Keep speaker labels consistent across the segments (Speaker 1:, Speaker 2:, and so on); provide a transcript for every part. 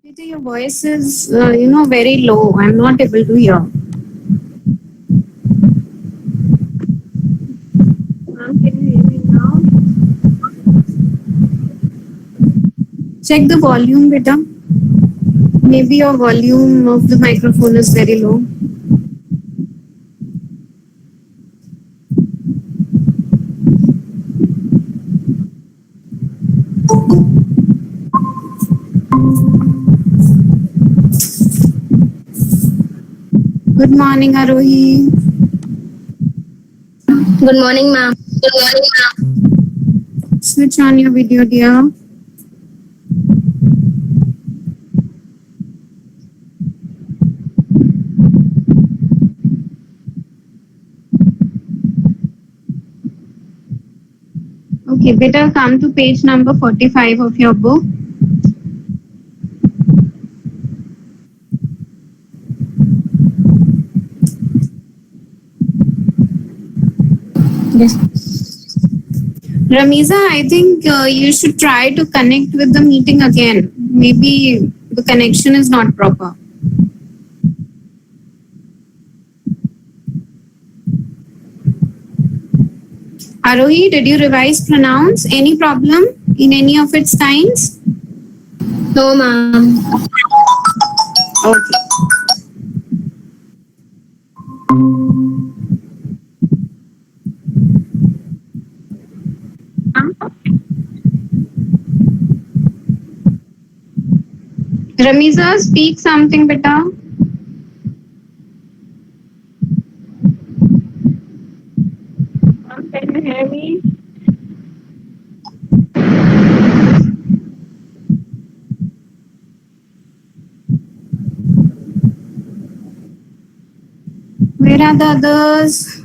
Speaker 1: Peter, your voice is, very low. I'm not able to hear. Ma'am, can you hear me now? Check the volume, beta. Maybe your volume of the microphone is very low. Good morning, Arohi.
Speaker 2: Good morning, ma'am.
Speaker 1: Switch on your video, dear. Okay, beta, come to page number 45 of your book.
Speaker 2: Yes.
Speaker 1: Ramiza, I think you should try to connect with the meeting again. Maybe the connection is not proper. Arohi, did you revise pronounce? Any problem in any of its signs?
Speaker 2: No, ma'am.
Speaker 1: Okay. Ramiza, speak something, beta. Can you hear me? Where are the others?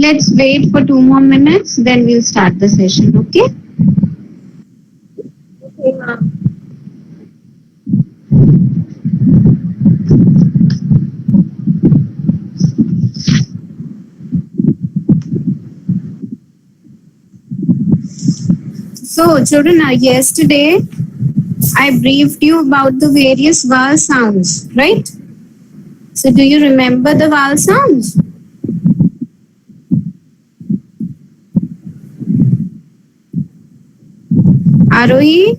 Speaker 1: Let's wait for 2 more minutes, then we'll start the session, okay?
Speaker 2: Okay, ma'am.
Speaker 1: So, children, yesterday I briefed you about the various vowel sounds, right? So, do you remember the vowel sounds? Arohi?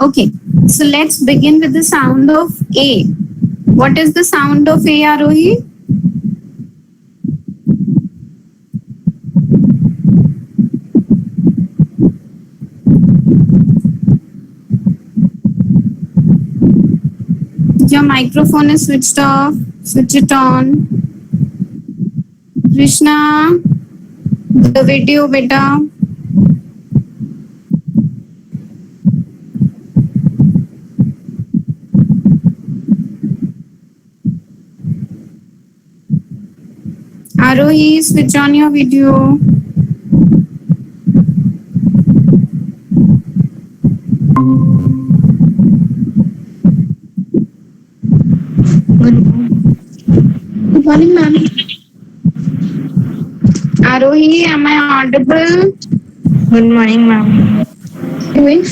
Speaker 1: Okay, so let's begin with the sound of A. What is the sound of A, Arohi? Your microphone is switched off. Switch it on. Krishna, the video, beta. Arohi, switch on your video.
Speaker 2: Good morning, ma'am.
Speaker 1: Arohi, am I audible?
Speaker 2: Good morning, ma'am. Doing?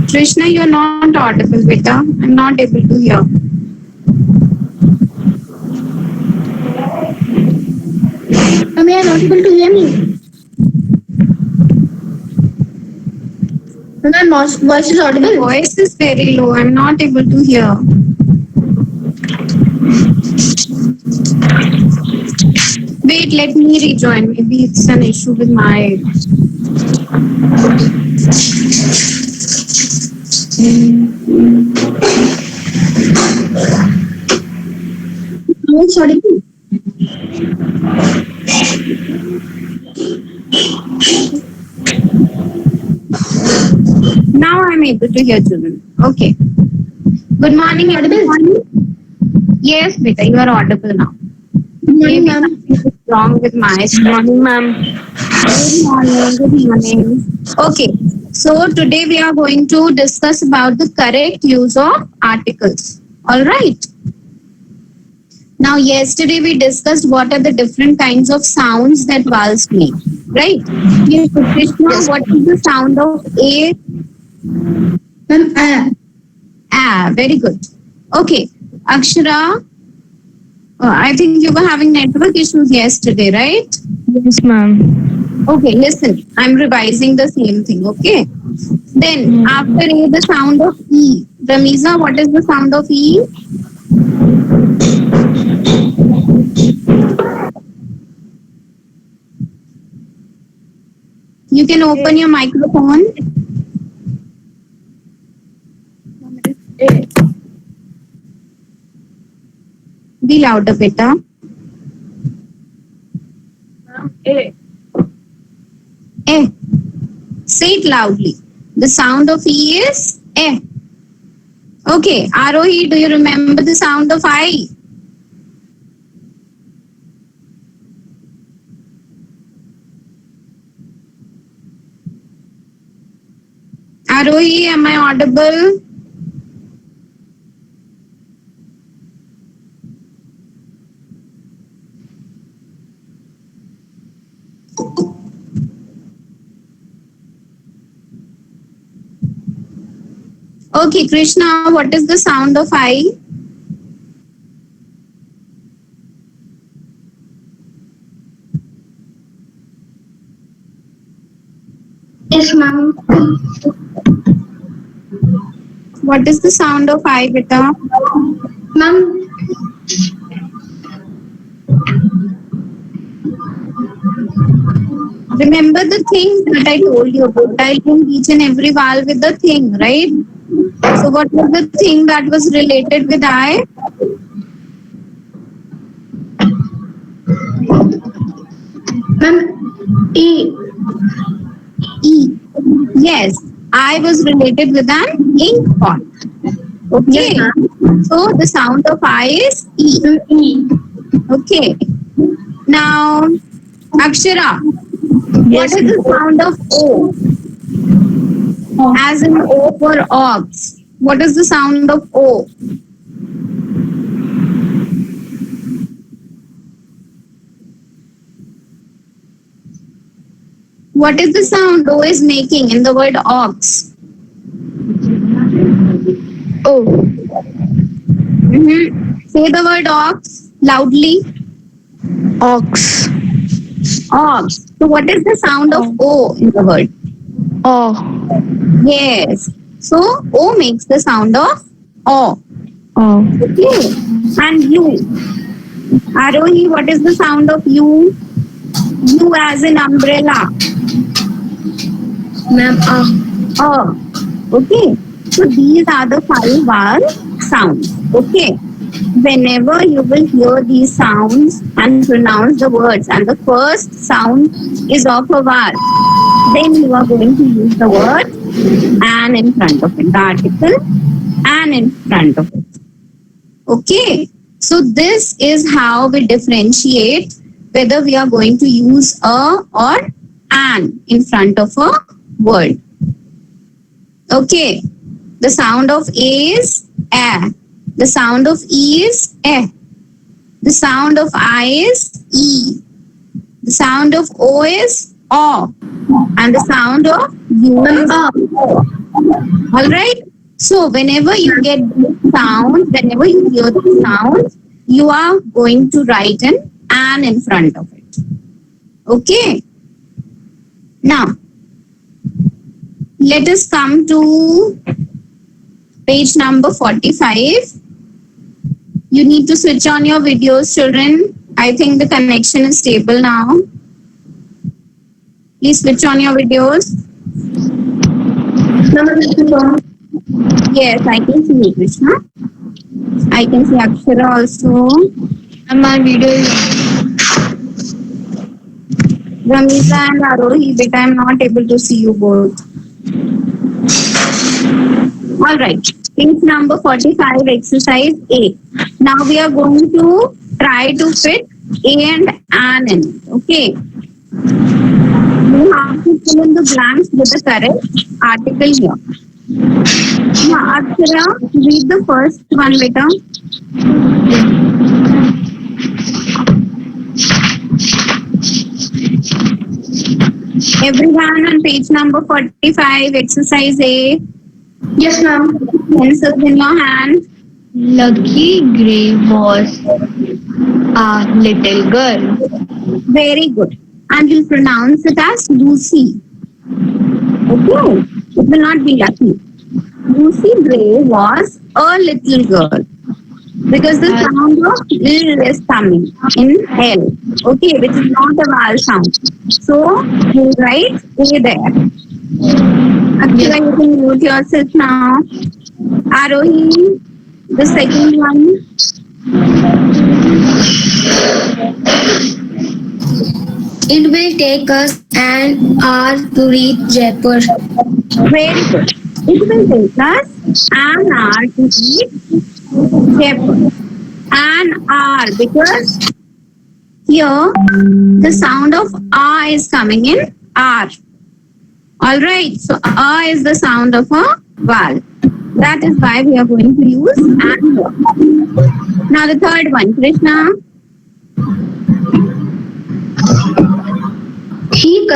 Speaker 1: Krishna, you're not audible, beta. I'm not able to hear.
Speaker 2: Ma'am, you are not able to hear me. My voice is audible.
Speaker 1: Voice is very low. I'm not able to hear. Wait, let me rejoin. Maybe it's an issue with my.
Speaker 2: Voice audible.
Speaker 1: Now I'm able to hear children. Okay. Good morning, everyone. Yes, beta, you are audible now.
Speaker 2: Good morning,
Speaker 1: Maybe
Speaker 2: ma'am.
Speaker 1: something is wrong with my
Speaker 2: Good morning, ma'am.
Speaker 1: Good morning. Good morning. Okay. So today we are going to discuss about the correct use of articles. All right. Now, yesterday we discussed what are the different kinds of sounds that vowels make. Right? Yes, so Krishna,
Speaker 2: Yes.
Speaker 1: what is the sound of A?
Speaker 2: Ma'am,
Speaker 1: Ah, very good. Okay. Akshara, I think you were having network issues yesterday, right?
Speaker 2: yes, ma'am.
Speaker 1: Okay, listen, I'm revising the same thing, okay? Then after A, the sound of E. Ramiza, what is the sound of E? You can open your microphone. Be louder, beta.
Speaker 2: A.
Speaker 1: Eh. Say it loudly. The sound of E is eh. Okay, Arohi, do you remember the sound of I? Arohi, am I audible? Okay, Krishna, what is the sound of I?
Speaker 2: Yes, ma'am.
Speaker 1: What is the sound of I, beta?
Speaker 2: Ma'am,
Speaker 1: Remember the thing that I told you about. I link each and every vowel with the thing, right? So what was the thing that was related with I?
Speaker 2: ma'am, E.
Speaker 1: E. Yes, I was related with an ink pot.
Speaker 2: Yes,
Speaker 1: Okay.
Speaker 2: ma'am.
Speaker 1: So the sound of I is E.
Speaker 2: E.
Speaker 1: Okay. Now, Akshara, what
Speaker 2: Yes,
Speaker 1: is the sound of O? As in O for ox. What is the sound of O? What is the sound O is making in the word ox?
Speaker 2: O.
Speaker 1: Say the word ox loudly.
Speaker 2: Ox.
Speaker 1: Ox. So what is the sound of O in the word?
Speaker 2: O.
Speaker 1: Yes. So O makes the sound of O.
Speaker 2: O.
Speaker 1: Okay. And U. Arohi, what is the sound of U? U as in umbrella.
Speaker 2: Ma'am,
Speaker 1: Oh. Okay. So these are the 5 vowel sounds. Okay. Whenever you will hear these sounds and pronounce the words, and the first sound is of a vowel, then you are going to use the word and in front of it, the article and in front of it. Okay. So this is how we differentiate whether we are going to use a or an in front of a word. Okay. The sound of A is A. The sound of E is E. The sound of I is E. The sound of O is O. And the sound of U is O. All right. So whenever you get this sound, whenever you hear the sound, you are going to write an in front of it. Okay. Now, Let us come to page number 45. You need to switch on your videos, children. I think the connection is stable now. Please switch on your videos. Yes, I can see you, Krishna. I can see Akshara also.
Speaker 2: And my video is
Speaker 1: Ramiza and Arohi, but I am not able to see you both. All right. Page number 45, exercise A. Now we are going to try to fit A and an in. Okay. You have to fill in the blanks with the correct article here. Now, Akshara, read the first one, beta. Everyone on page number 45, exercise A.
Speaker 3: Yes, ma'am.
Speaker 1: Pencils in your hand.
Speaker 2: Lucky Gray was a little girl.
Speaker 1: Very good. And you'll pronounce it as Lucy. Okay. It will not be lucky. Lucy Gray was a little girl. Because the sound of L is coming in L. Okay, which is not a vowel sound. So you write A there. Akshara, you can mute yourself now. Arohi, the second one.
Speaker 3: It will take us an hour to reach Jaipur.
Speaker 1: Very good. It will take us an hour to reach Jaipur. An hour, because here the sound of A is coming in R. Alright, so A is the sound of a vowel. That is why we are going to use and here. Now the third one, Krishna.
Speaker 3: He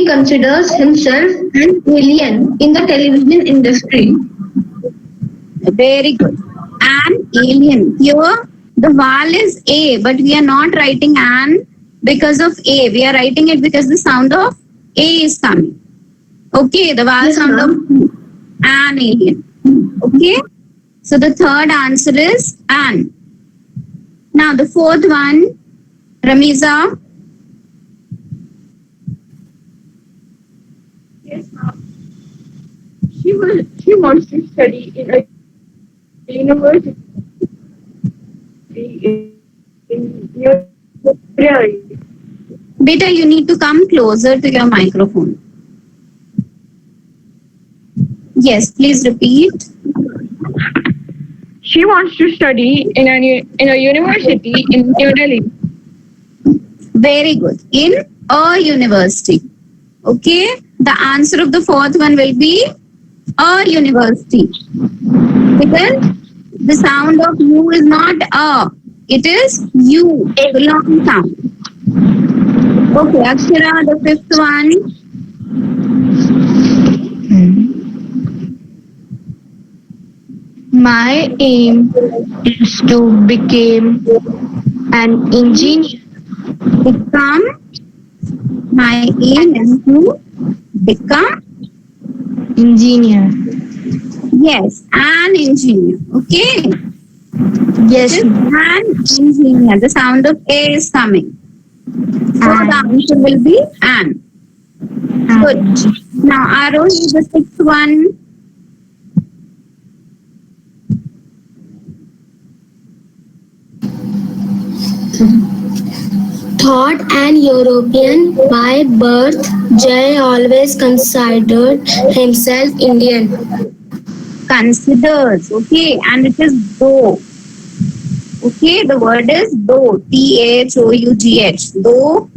Speaker 3: considers himself an alien in the television industry.
Speaker 1: Very good. An alien. Here the vowel is A, but we are not writing an because of A. We are writing it because the sound of A is coming. Okay, the vowel
Speaker 3: Yes,
Speaker 1: sound
Speaker 3: ma'am.
Speaker 1: of an alien. Okay. So the third answer is an. Now the fourth one, Ramiza.
Speaker 4: She wants to study in a university in New Delhi.
Speaker 1: Beta, you need to come closer to your microphone. Yes, please repeat.
Speaker 4: She wants to study in a university in New Delhi.
Speaker 1: Very good. In a university. Okay. The answer of the fourth one will be a university. Because the sound of U is not a. It is U. The long sound. Okay, Akshara, the fifth one.
Speaker 2: My aim is to become an engineer.
Speaker 1: Become. My aim is to become.
Speaker 2: Engineer.
Speaker 1: Yes, an engineer. Okay.
Speaker 2: Yes.
Speaker 1: It is an engineer. The sound of A is coming. So
Speaker 2: An.
Speaker 1: the answer will be an. Good. Now, Arohi, the sixth one.
Speaker 3: Thought an European by birth, Jay always considered himself Indian.
Speaker 1: Considers. Okay. And it is though. Okay. The word is though. Though. Though.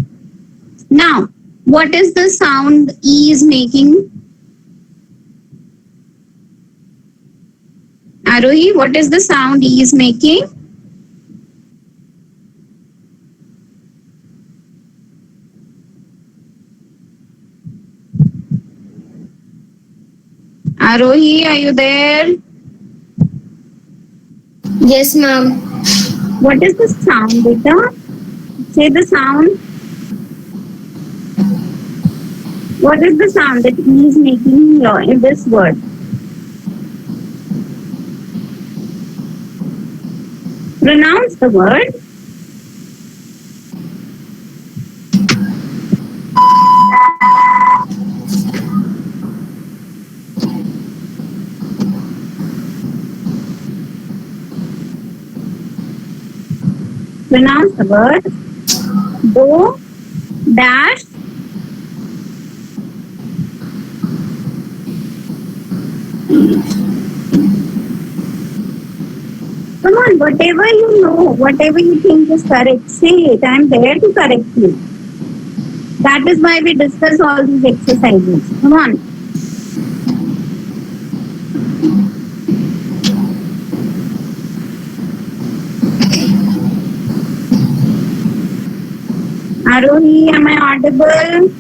Speaker 1: Now, what is the sound E is making? Arohi, what is the sound E is making? Arohi, are you there?
Speaker 3: Yes, ma'am.
Speaker 1: What is the sound, beta? Say the sound. What is the sound that he is making here in this word? Pronounce the word. Pronounce the word. Do dash come on, whatever you know, whatever you think is correct, say it. I am there to correct you. That is why we discuss all these exercises. Come on. Arohi, am I audible?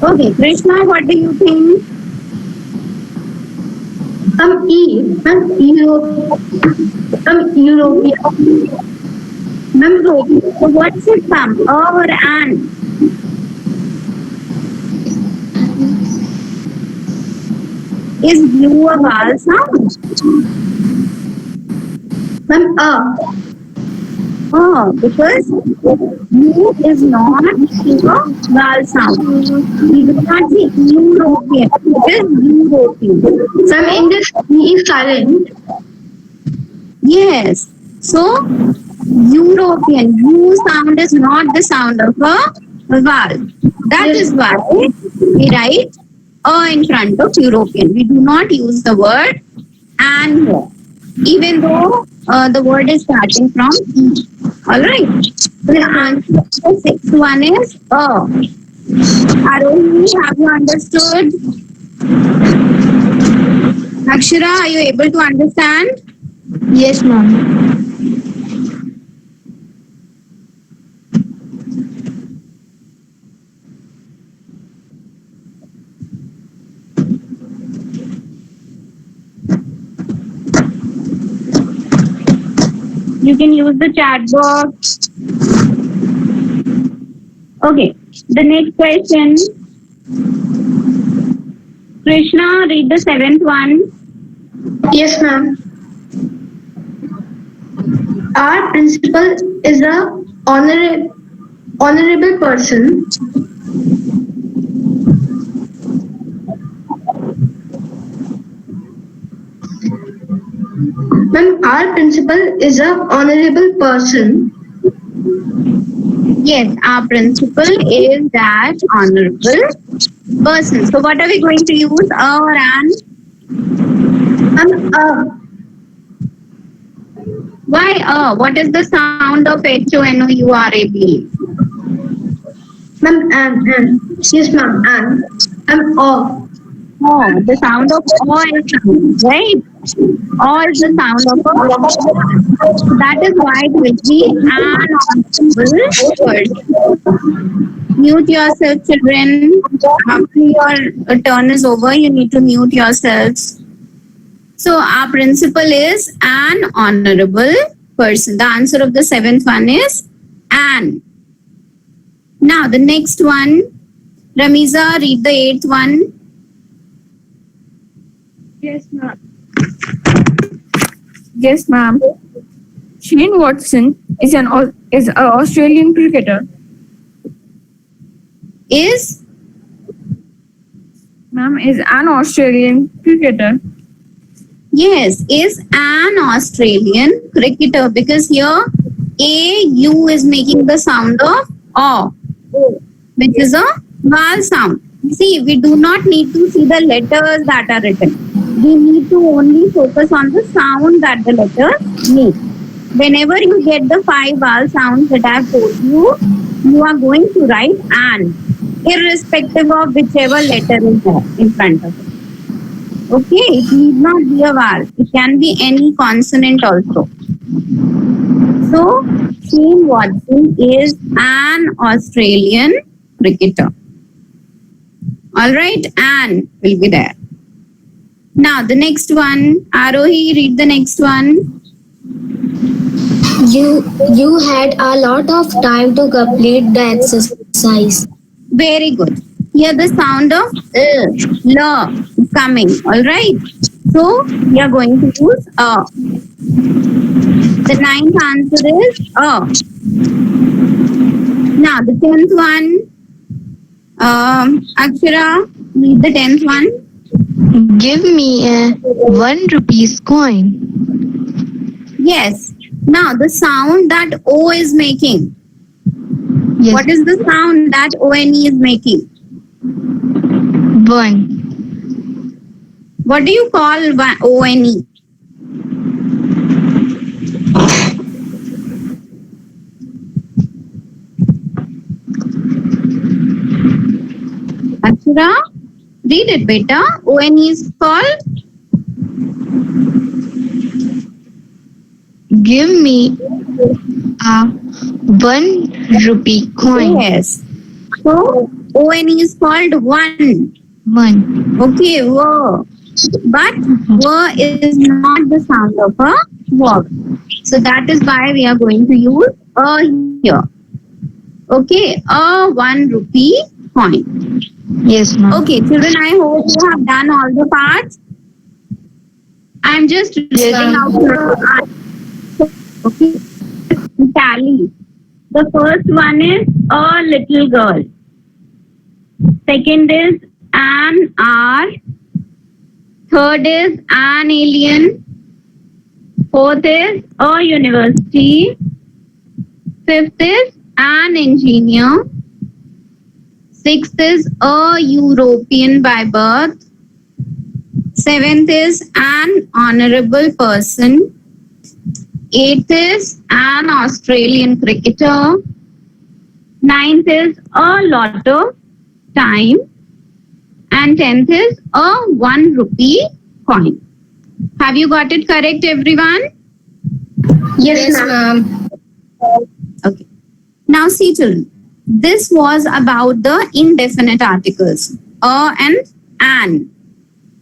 Speaker 1: Okay, Krishna, what do you think?
Speaker 2: E. European.
Speaker 1: So what should come? Or an? Is blue a vowel sound? Oh, because blue is not a vowel sound. We do not say European. It is European.
Speaker 2: In this E is silent.
Speaker 1: Yes. So, European. U sound is not the sound of a vowel. That is why we write a in front of European. We do not use the word and here, even though the word is starting from E. Alright. So the answer to the sixth one is a. Arohi, have you understood? Akshara, are you able to understand?
Speaker 2: Yes, ma'am.
Speaker 1: You can use the chat box. Okay. The next question. Krishna, read the seventh one.
Speaker 2: Yes, ma'am. Our principal is a honorable person. Ma'am, our principal is a honorable person.
Speaker 1: Yes, our principal is that honorable person. So what are we going to use? A or an? Why a? What is the sound of HONOURABLE?
Speaker 2: Ma'am, and. Yes, ma'am, and. O.
Speaker 1: Oh, the sound of O is sound, right? O is the sound of a. That is why it will be an honorable person. Mute yourself, children. After your turn is over, you need to mute yourselves. So our principal is an honorable person. The answer of the seventh one is an. Now the next one, Ramiza, read the eighth one.
Speaker 4: Yes, ma'am. Yes, ma'am. Shane Watson is an Australian cricketer.
Speaker 1: Is?
Speaker 4: Ma'am, is an Australian cricketer.
Speaker 1: Yes, is an Australian cricketer, because here AU is making the sound of O, which is a vowel sound. See, we do not need to see the letters that are written. We need to only focus on the sound that the letters make. Whenever you get the 5 vowel sounds that I have told you, you are going to write an, irrespective of whichever letter is there in front of it. Okay, it need not be a vowel. It can be any consonant also. So, Shane Watson is an Australian cricketer. Alright, Anne will be there. Now, the next one. Arohi, read the next one.
Speaker 3: You had a lot of time to complete the exercise.
Speaker 1: Very good. Here the sound of l is coming. All right. So we are going to use a. The ninth answer is a. Now the 10th one. Akshara, read the 10th one.
Speaker 5: Give me a 1 rupees coin.
Speaker 1: Yes. Now the sound that O is making.
Speaker 5: Yes.
Speaker 1: What is the sound that ONE is making?
Speaker 5: 1.
Speaker 1: What do you call ONE? Akshara, read it, beta. ONE is called.
Speaker 5: Give me a 1 rupee coin.
Speaker 1: Yes. So ONE is called one.
Speaker 5: 1.
Speaker 1: Okay, wo. But wo is not the sound of a verb. So that is why we are going to use a here. Okay, a 1 rupee coin.
Speaker 5: Yes, ma'am.
Speaker 1: Okay, children, I hope you have done all the parts. I'm just reading out the okay. Tally. The first one is a little girl. Second is an hour. Third is an alien. Fourth is a university. Fifth is an engineer. Sixth is a European by birth. Seventh is an honorable person. Eighth is an Australian cricketer. Ninth is a lot of time. And 10th is a 1 rupee coin. Have you got it correct, everyone?
Speaker 2: Yes, ma'am.
Speaker 1: Okay. Now see, children, this was about the indefinite articles, a and an.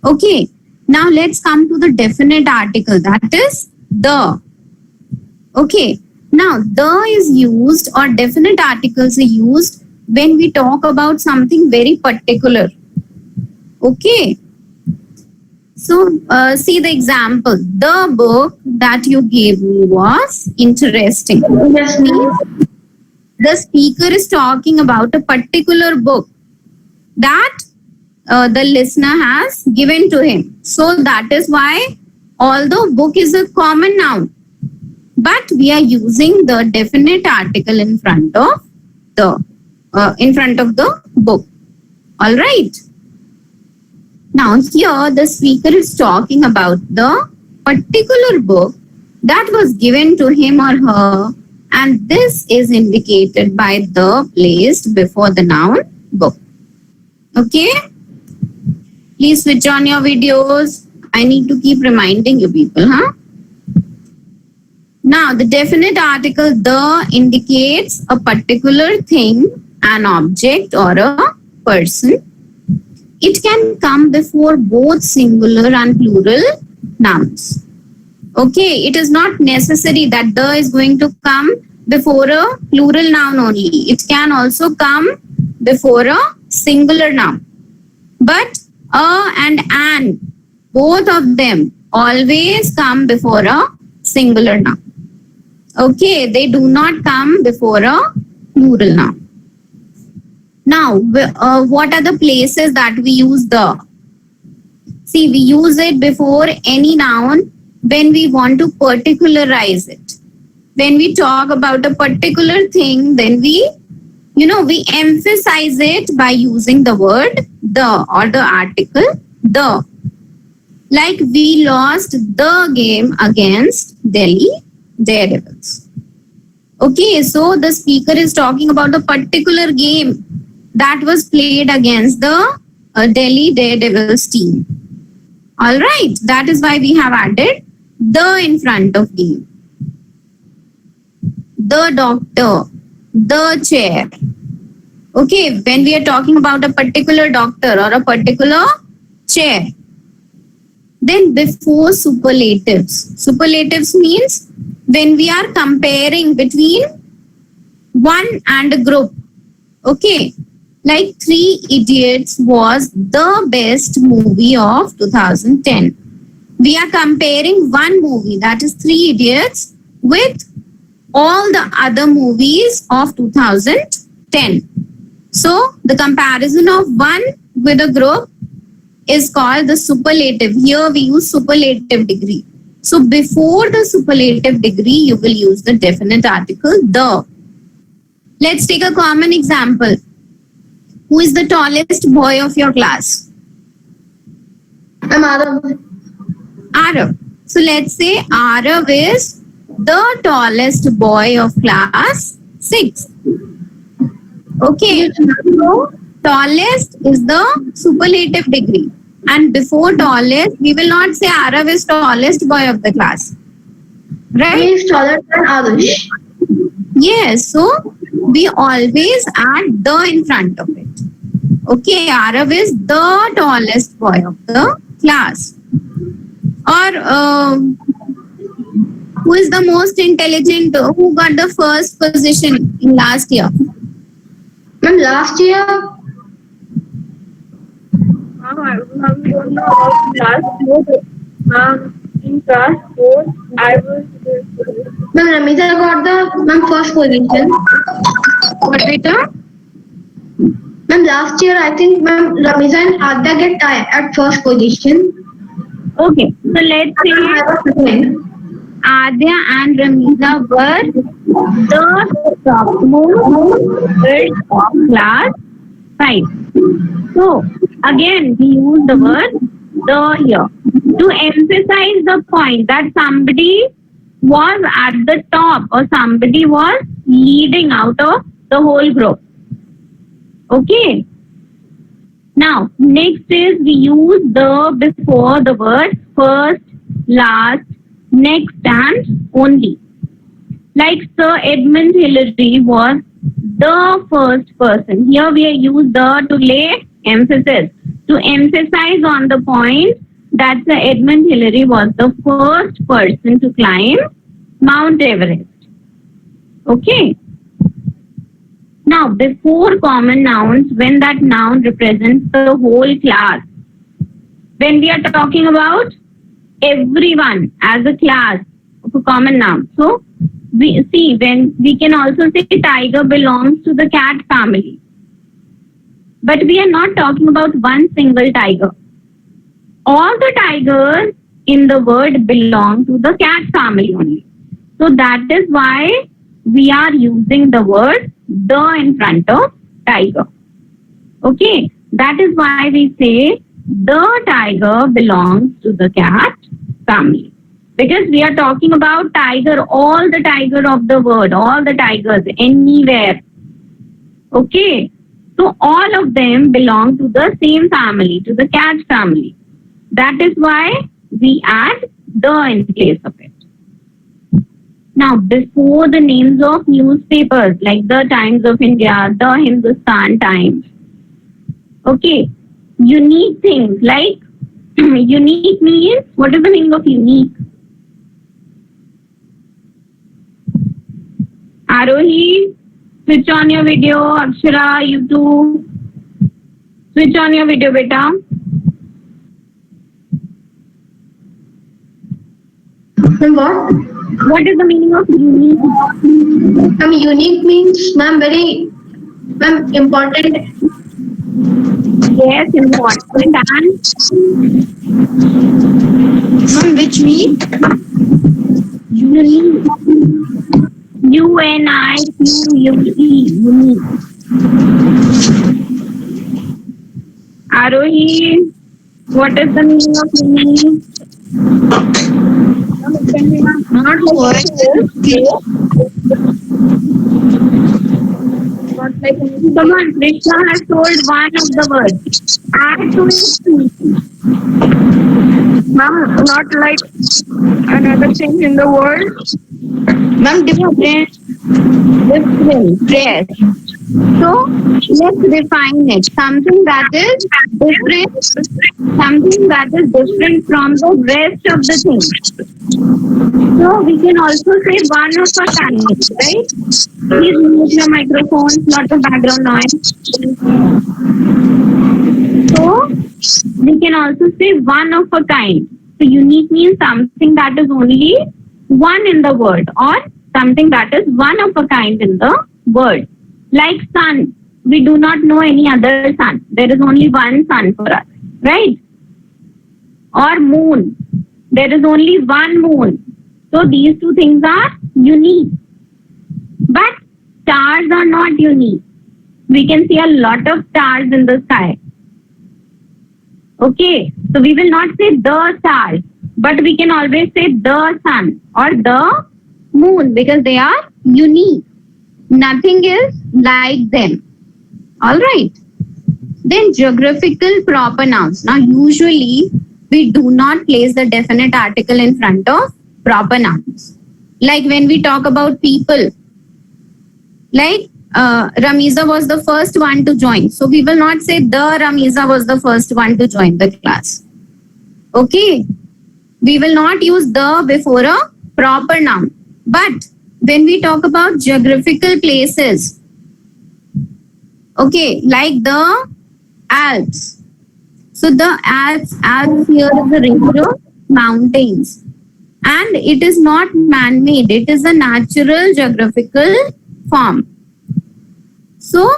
Speaker 1: Okay. Now let's come to the definite article, that is the. Okay. Now the is used, or definite articles are used when we talk about something very particular. Okay. So see the example. The book that you gave me was interesting.
Speaker 2: Yes, ma'am.
Speaker 1: The speaker is talking about a particular book that the listener has given to him. So that is why, although book is a common noun, but we are using the definite article in front of the book. All right. Now here the speaker is talking about the particular book that was given to him or her, and this is indicated by the placed before the noun book. Okay? Please switch on your videos. I need to keep reminding you people, huh? Now the definite article the indicates a particular thing, an object or a person. It can come before both singular and plural nouns. Okay, it is not necessary that the is going to come before a plural noun only. It can also come before a singular noun. But a and an, both of them always come before a singular noun. Okay, they do not come before a plural noun. Now, what are the places that we use the? See, we use it before any noun when we want to particularize it. When we talk about a particular thing, then we emphasize it by using the word the or the article the. Like we lost the game against Delhi Daredevils. Okay, so the speaker is talking about a particular game that was played against the Delhi Daredevils team. All right, that is why we have added the in front of game. The doctor, the chair. Okay, when we are talking about a particular doctor or a particular chair, then before superlatives. Superlatives means when we are comparing between one and a group. Okay, like Three Idiots was the best movie of 2010. We are comparing one movie, that is Three Idiots, with all the other movies of 2010. So the comparison of one with a group is called the superlative. Here we use superlative degree. So before the superlative degree, you will use the definite article the. Let's take a common example. Who is the tallest boy of your class?
Speaker 2: I'm Arav.
Speaker 1: Arav. So let's say Arav is the tallest boy of class 6. Okay. So tallest is the superlative degree. And before tallest, we will not say Arav is tallest boy of the class. Right?
Speaker 2: He is taller than Arush.
Speaker 1: Yes. So we always add the in front of it. Okay. Arav is the tallest boy of the class. Or who is the most intelligent? Who got the first position in last year?
Speaker 2: Ma'am, last year,
Speaker 4: I don't know about class 4. In class 4, I was.
Speaker 2: ma'am, Ramita got the first position.
Speaker 1: What beta?
Speaker 2: Ma'am, last year I think ma'am Ramita and Adya get tied at first position.
Speaker 1: Okay. So let's
Speaker 2: I
Speaker 1: say
Speaker 2: was second.
Speaker 1: Adya and Ramiza were the topmost girls of class 5. So again, we use the word the here to emphasize the point that somebody was at the top or somebody was leading out of the whole group. Okay. Now, next is we use the before the word first, last, next and only. Like Sir Edmund Hillary was the first person. Here we use the to lay emphasis, to emphasize on the point that Sir Edmund Hillary was the first person to climb Mount Everest. Okay. Now, before common nouns, when that noun represents the whole class, when we are talking about everyone as a class of a common noun. So, we see when we can also say tiger belongs to the cat family. But we are not talking about one single tiger. All the tigers in the word belong to the cat family only. So that is why we are using the word the in front of tiger. Okay, that is why we say the tiger belongs to the cat family. Because we are talking about tiger, all the tiger of the world, all the tigers anywhere. Okay, so all of them belong to the same family, to the cat family. That is why we add the in place of it. Now, before the names of newspapers like the Times of India, the Hindustan Times, okay, unique things like unique means, what is the meaning of unique? Arohi, switch on your video. Akshara, you too. Switch on your video, beta.
Speaker 2: And what?
Speaker 1: What is the meaning of unique?
Speaker 2: Ma'am, unique means ma'am very ma'am important.
Speaker 1: Yes, important and
Speaker 5: Ma'am, which mean?
Speaker 1: unique. UNIQUE, unique. Arohi, what is the meaning of unique?
Speaker 5: Not what?
Speaker 1: Come on, Krishna has told one of the words. Add to it.
Speaker 4: Ma'am, not like another thing in the world.
Speaker 5: Ma'am, different.
Speaker 1: Different. Yes. So let's define it. Something that is different, something that is different from the rest of the things. So we can also say one of a kind, right? Please mute your microphones, lot of background noise. So we can also say one of a kind. So unique means something that is only one in the world, or something that is one of a kind in the world. Like sun, we do not know any other sun. There is only one sun for us, right? Or moon, there is only one moon. So these two things are unique. But stars are not unique. We can see a lot of stars in the sky. Okay, so we will not say the stars, but we can always say the sun or the moon because they are unique. Nothing is like them. All right. Then geographical proper nouns. Now, usually we do not place the definite article in front of proper nouns. Like when we talk about people, like Ramiza was the first one to join. So we will not say the Ramiza was the first one to join the class. Okay. We will not use the before a proper noun. But when we talk about geographical places, okay, like the Alps. So the Alps here is a range of mountains. And it is not man-made. It is a natural geographical form. So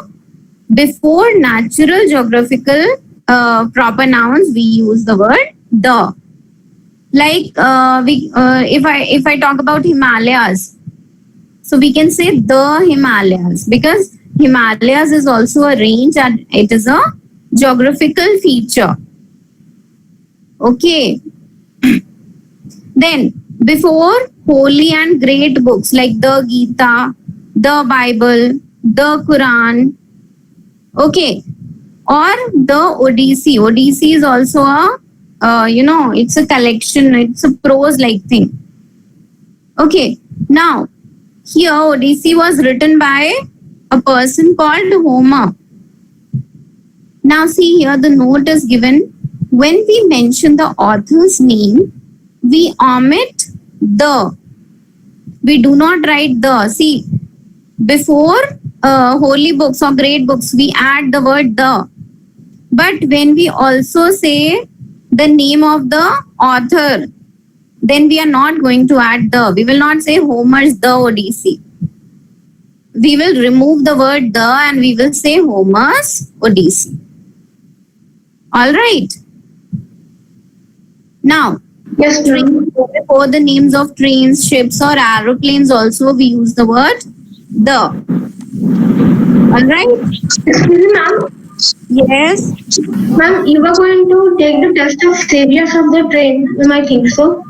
Speaker 1: before natural geographical proper nouns, we use the word the. Like if I talk about Himalayas, so we can say the Himalayas because Himalayas is also a range and it is a geographical feature. Okay. Then before holy and great books like the Gita, the Bible, the Quran, okay, or the Odyssey. Odyssey is also a it's a collection, it's a prose like thing. Okay, now here Odyssey was written by a person called Homer. Now see here the note is given. When we mention the author's name, we omit the. We do not write the. See, before holy books or great books, we add the word the. But when we also say the name of the author, then we are not going to add the. We will not say Homer's The Odyssey. We will remove the word the and we will say Homer's Odyssey. All right. Now,
Speaker 2: Yes, ma'am.
Speaker 1: before the names of trains, ships, or aeroplanes, also we use the word the. All right.
Speaker 2: Excuse me, ma'am.
Speaker 1: Yes.
Speaker 2: Ma'am, you were going to take the test of saviors of the train. I think so.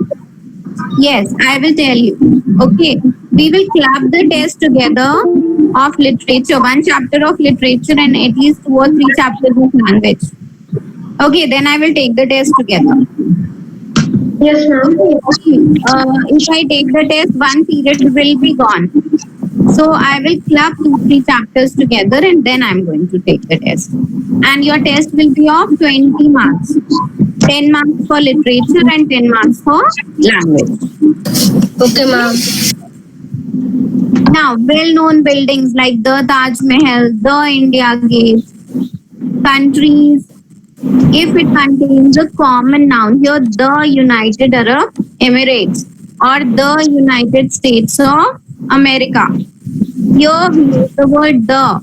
Speaker 1: Yes, I will tell you. Okay, we will club the test together of literature, one chapter of literature and at least 2 or 3 chapters of language. Okay, then I will take the test together.
Speaker 2: Yes, ma'am.
Speaker 1: If I take the test, one period will be gone. So I will club 2-3 chapters together and then I'm going to take the test. And your test will be of 20 marks. 10 marks for literature and 10 marks for language.
Speaker 3: Okay, ma'am.
Speaker 1: Now, well-known buildings like the Taj Mahal, the India Gate, countries, if it contains a common noun, here the United Arab Emirates or the United States of America. Here we use the word the.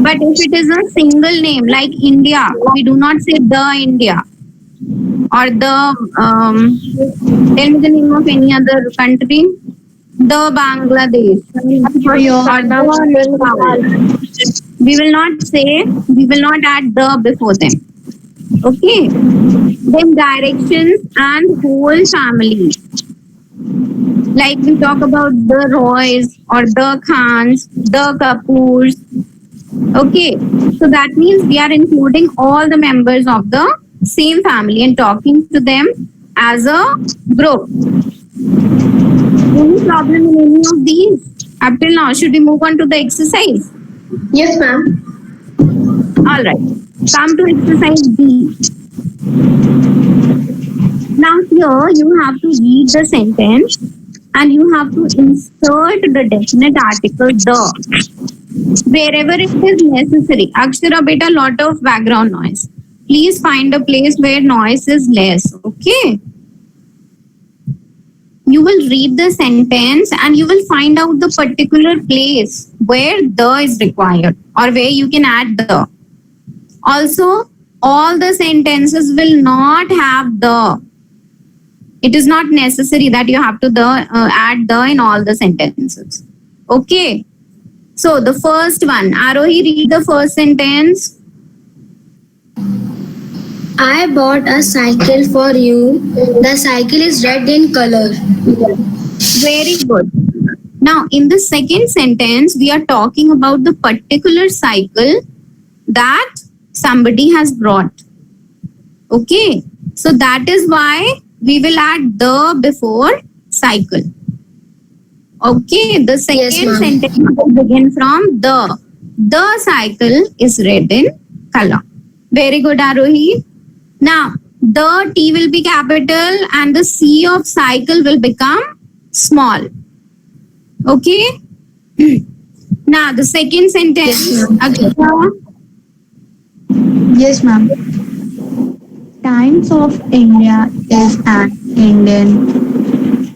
Speaker 1: But if it is a single name like India, we do not say the India. Or the, tell me the name of any other country. The Bangladesh. Or the Nepal. We will not say, we will not add the before them. Okay. Then directions and whole family. Like we talk about the Roys or the Khans, the Kapoors. Okay. So that means we are including all the members of the same family and talking to them as a group. Any problem in any of these? Up till now, should we move on to the exercise?
Speaker 2: Yes, ma'am.
Speaker 1: All right. Come to exercise B. Now here you have to read the sentence and you have to insert the definite article the wherever it is necessary. Akshara, beta, lot of background noise. Please find a place where noise is less. Okay. You will read the sentence and you will find out the particular place where the is required or where you can add the. Also, all the sentences will not have the. It is not necessary that you have to add the in all the sentences. Okay. So the first one, Arohi, read the first sentence.
Speaker 3: I bought a cycle for you. The cycle is red in color.
Speaker 1: Very good. Now, in the second sentence, we are talking about the particular cycle that somebody has brought. Okay. So that is why we will add the before cycle. Okay. The second
Speaker 3: Yes, ma'am.
Speaker 1: sentence will begin from the. The cycle is red in color. Very good, Arohi. Now, the T will be capital and the C of cycle will become small. Okay. Now, the second sentence.
Speaker 3: Yes, ma'am.
Speaker 1: Akshara.
Speaker 5: Yes, ma'am. Times of India is an Indian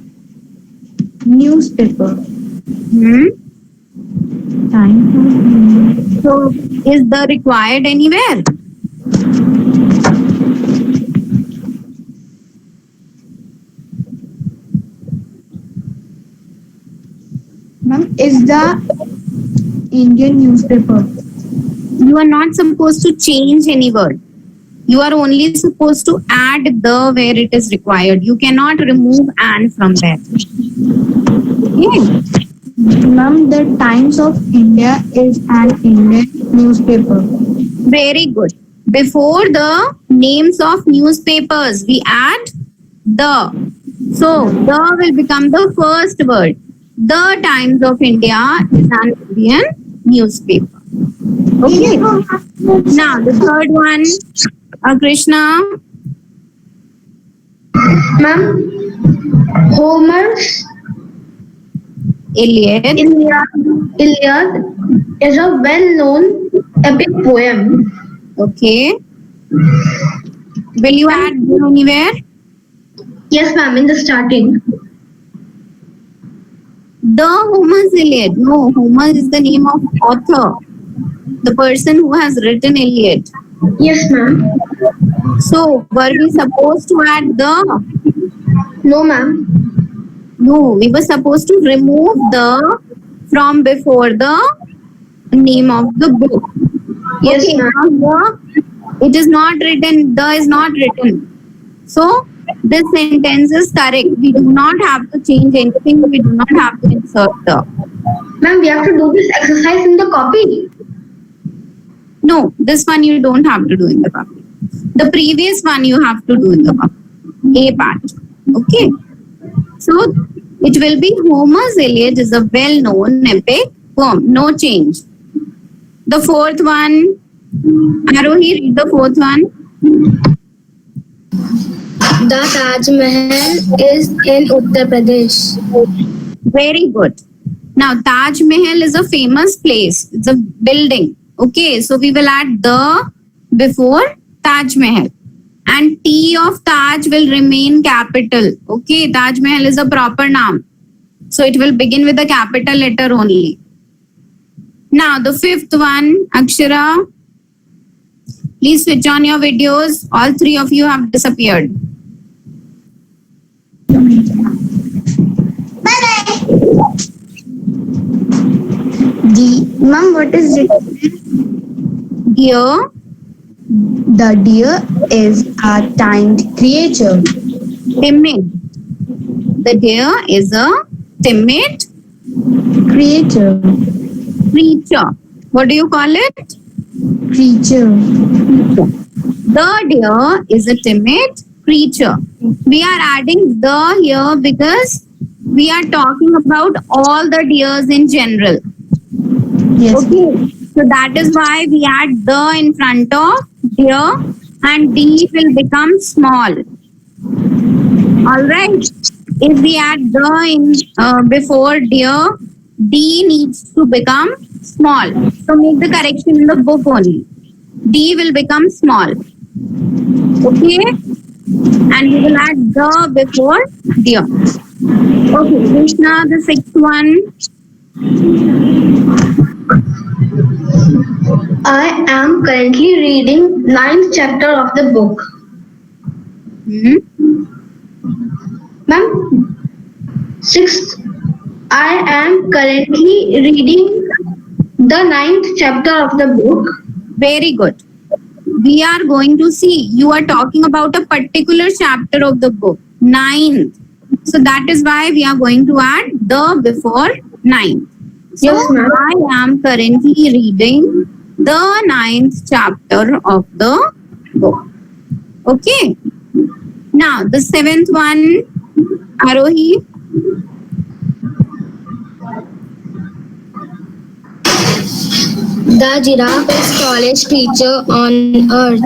Speaker 5: newspaper. Times of India.
Speaker 1: So, is the required anywhere?
Speaker 5: Ma'am, is the Indian newspaper.
Speaker 1: You are not supposed to change any word. You are only supposed to add the where it is required. You cannot remove and from there. Okay.
Speaker 5: Ma'am, the Times of India is an Indian newspaper.
Speaker 1: Very good. Before the names of newspapers, we add the. So, the will become the first word. The Times of India is an Indian newspaper. Okay. Now, the third one, Krishna.
Speaker 2: Ma'am, Homer's
Speaker 1: Iliad.
Speaker 2: Iliad is a well-known epic poem.
Speaker 1: Okay. Will you add the anywhere?
Speaker 2: Yes, ma'am, in the starting.
Speaker 1: The Homer's Iliad. No, Homer is the name of author. The person who has written Iliad.
Speaker 2: Yes, ma'am.
Speaker 1: So, were we supposed to add the?
Speaker 2: No, ma'am.
Speaker 1: No, we were supposed to remove the from before the name of the book.
Speaker 2: Yes,
Speaker 1: Okay,
Speaker 2: ma'am.
Speaker 1: now here it is not written, the is not written. So, this sentence is correct. We do not have to change anything. We do not have to insert the.
Speaker 2: Ma'am, we have to do this exercise in the copy.
Speaker 1: No, this one you don't have to do in the copy. The previous one you have to do in the copy. A part. Okay. So, it will be Homer's Iliad is a well-known epic poem. No change. The fourth one, Arohi, read the fourth one.
Speaker 3: The Taj Mahal is in Uttar Pradesh.
Speaker 1: Very good. Now, Taj Mahal is a famous place. It's a building. Okay, so we will add the before Taj Mahal. And T of Taj will remain capital. Okay, Taj Mahal is a proper noun. So it will begin with a capital letter only. Now, the fifth one, Akshara. Please switch on your videos. All three of you have disappeared.
Speaker 5: Ma'am, what is it?
Speaker 1: Deer,
Speaker 5: The deer is a timed creature.
Speaker 1: timid. The deer is a timid
Speaker 5: Creature.
Speaker 1: creature. What do you call it?
Speaker 5: Creature.
Speaker 1: The deer is a timid creature. We are adding the here because we are talking about all the deers in general.
Speaker 5: Yes.
Speaker 1: Okay. So that is why we add the in front of dear, and D will become small. All right. If we add the in before dear, D needs to become small. So make the correction in the book only. D will become small. Okay. And we will add the before dear. Okay, Krishna, the sixth one.
Speaker 2: I am currently reading ninth chapter of the book. Ma'am, sixth. I am currently reading the ninth chapter of the book.
Speaker 1: Very good. We are going to see, you are talking about a particular chapter of the book, ninth. So that is why we are going to add the before ninth. So
Speaker 2: Yes, ma'am.
Speaker 1: I am currently reading the ninth chapter of the book. Okay. Now the seventh one, Arohi.
Speaker 3: The giraffe is tallest creature on earth.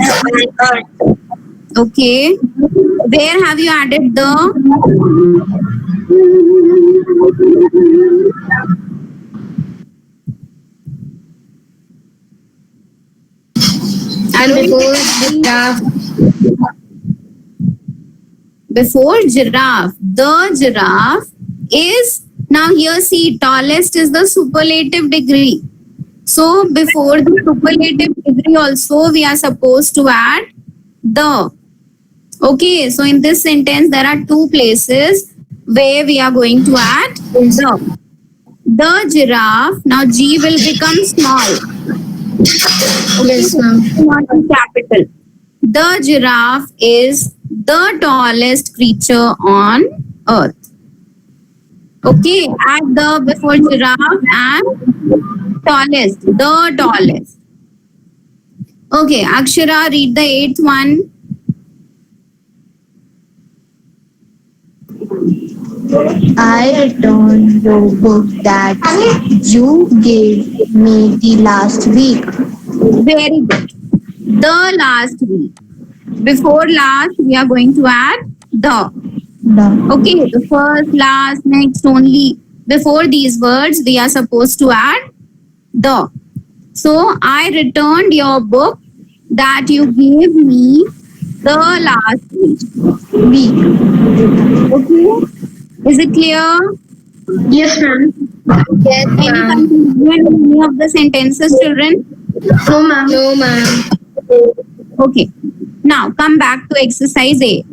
Speaker 1: Okay. Where have you added the?
Speaker 3: And before giraffe,
Speaker 1: Before giraffe, the giraffe is, now here see, tallest is the superlative degree. So before the superlative degree also we are supposed to add the. Okay, so in this sentence there are two places where we are going to add the. The giraffe, now G will become small.
Speaker 3: yes, ma'am.
Speaker 1: Not in capital. The giraffe is the tallest creature on earth. Okay, add the before giraffe and tallest, the tallest. Okay, Akshara, read the eighth one.
Speaker 5: I returned your book that you gave me the last week.
Speaker 1: Very good. The last week. Before last, we are going to add the. Okay, the first, last, next, only. Before these words, we are supposed to add the. So, I returned your book that you gave me the last week. Okay, is it clear?
Speaker 2: Yes, ma'am.
Speaker 3: Yes,
Speaker 1: Any
Speaker 3: ma'am.
Speaker 1: confusion in any of the sentences, children?
Speaker 2: No, ma'am.
Speaker 3: No, ma'am.
Speaker 1: Okay, now come back to exercise A.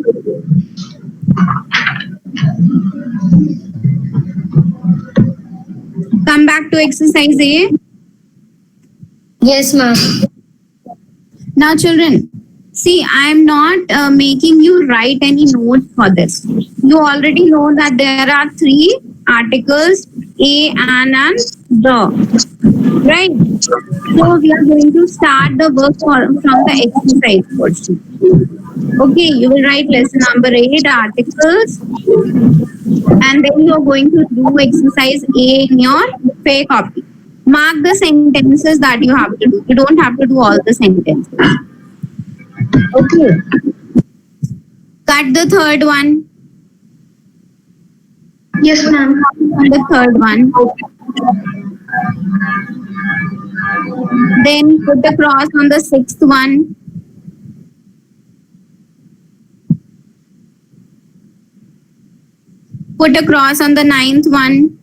Speaker 1: Come back to exercise A.
Speaker 3: Yes, ma'am.
Speaker 1: Now, children, see, I am not making you write any notes for this. You already know that there are three articles, a, an, and the. Right? So, we are going to start the work from the exercise portion. Okay, you will write lesson number 8, articles, and then you are going to do exercise A in your fair copy. Mark the sentences that you have to do. You don't have to do all the sentences. Okay. Cut the third one.
Speaker 2: Yes, ma'am.
Speaker 1: And the third one. Then put a cross on the sixth one. Put a cross on the ninth one.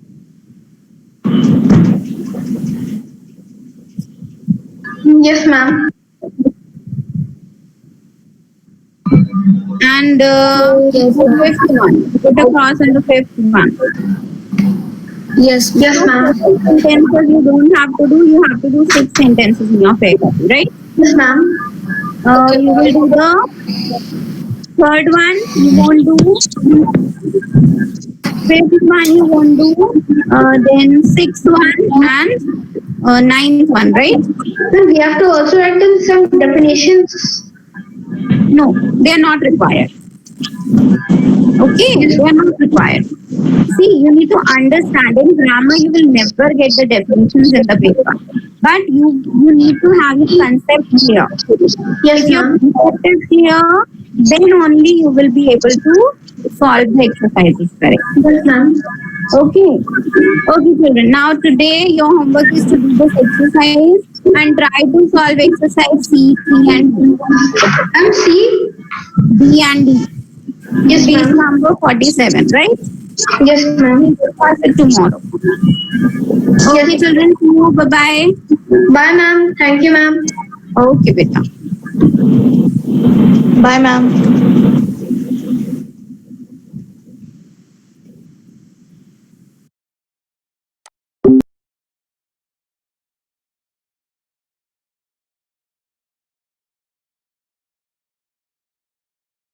Speaker 2: Yes, ma'am.
Speaker 1: And the fifth one. Put a cross on the fifth one.
Speaker 3: Yes, ma'am.
Speaker 2: Yes, ma'am.
Speaker 1: Sentences you don't have to do. You have to do 6 sentences in your fair copy, right?
Speaker 2: Yes, ma'am.
Speaker 1: You will do the third one. You won't do. Fifth one you won't do. Then sixth one and ninth one, right?
Speaker 2: Then we have to also write down some definitions.
Speaker 1: No, they are not required. Okay, they are not required. See, you need to understand in grammar, you will never get the definitions in the paper. but you need to have your concept clear.
Speaker 2: Yes,
Speaker 1: If your
Speaker 2: ma'am.
Speaker 1: concept is clear, then only you will be able to solve the exercises correct.
Speaker 2: Yes, ma'am.
Speaker 1: Okay. Okay, children. Now today your homework is to do this exercise and try to solve exercise C, 3 and D.
Speaker 2: And C?
Speaker 1: D and D.
Speaker 2: Yes,
Speaker 1: Page
Speaker 2: ma'am.
Speaker 1: number 47, right?
Speaker 2: Yes,
Speaker 1: We
Speaker 2: ma'am.
Speaker 1: will pass it tomorrow. Okay,
Speaker 2: Yes.
Speaker 1: children. See you. Bye-bye.
Speaker 2: Bye, ma'am. Thank you, ma'am.
Speaker 1: Okay, beta.
Speaker 5: Bye, ma'am.